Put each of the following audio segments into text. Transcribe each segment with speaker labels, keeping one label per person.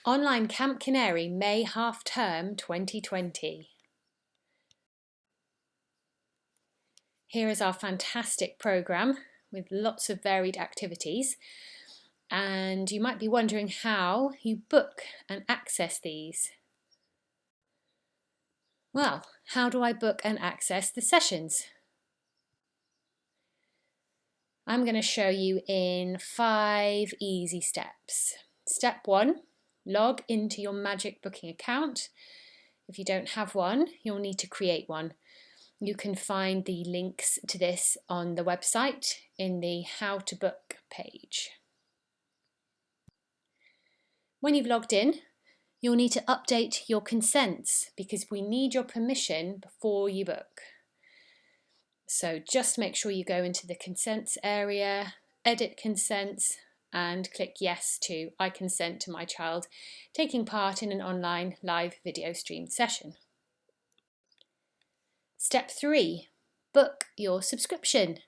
Speaker 1: Online Camp Canary May Half Term 2020. Here is our fantastic programme with lots of varied activities, and you might be wondering how you book and access these. Well, how do I book and access the sessions? I'm going to show you in 5 easy steps. Step 1, log into your Magic Booking account. If you don't have one, you'll need to create one. You can find the links to this on the website in the How to Book page. When you've logged in, you'll need to update your consents because we need your permission before you book. So just make sure you go into the consents area, edit consents, and click yes to I consent to my child taking part in an online live video stream session. Step 3, book your subscription.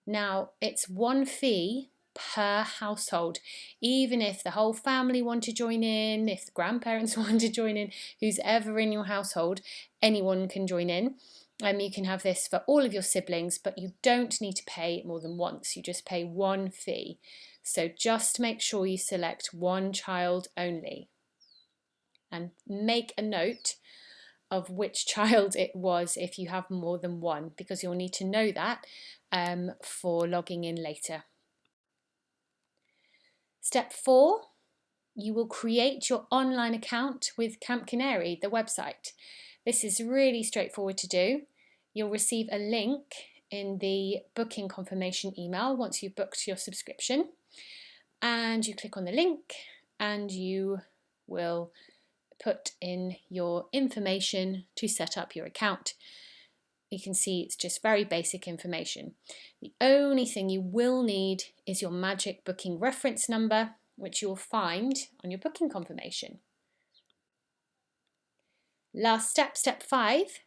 Speaker 1: Now it's one fee per household, even if the whole family want to join in, if the grandparents want to join in, who's ever in your household, anyone can join in. You can have this for all of your siblings, but you don't need to pay more than once. You just pay one fee. So just make sure you select one child only. And make a note of which child it was if you have more than one, because you'll need to know that for logging in later. Step 4, you will create your online account with Camp Canary, the website. This is really straightforward to do. You'll receive a link in the booking confirmation email once you've booked your subscription, and you click on the link and you will put in your information to set up your account. You can see it's just very basic information. The only thing you will need is your Magic Booking reference number, which you'll find on your booking confirmation. Last step, step 5.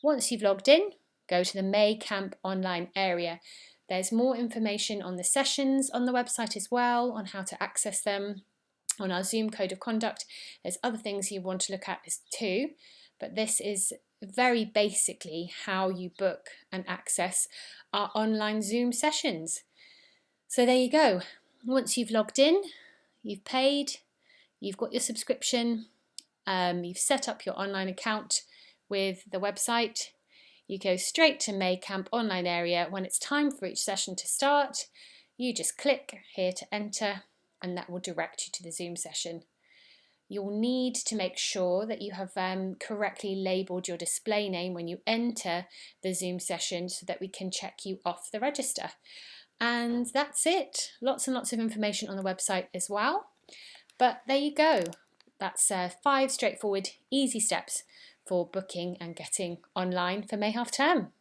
Speaker 1: Once you've logged in, go to the May Camp online area. There's more information on the sessions on the website as well, on how to access them, on our Zoom code of conduct. There's other things you want to look at too, but this is very basically how you book and access our online Zoom sessions. So there you go. Once you've logged in, you've paid, you've got your subscription, you've set up your online account with the website, you go straight to May Camp online area. When it's time for each session to start, you just click here to enter, and that will direct you to the Zoom session. You'll need to make sure that you have correctly labelled your display name when you enter the Zoom session so that we can check you off the register. And that's it. Lots and lots of information on the website as well. But there you go. That's 5 straightforward, easy steps for booking and getting online for May half term.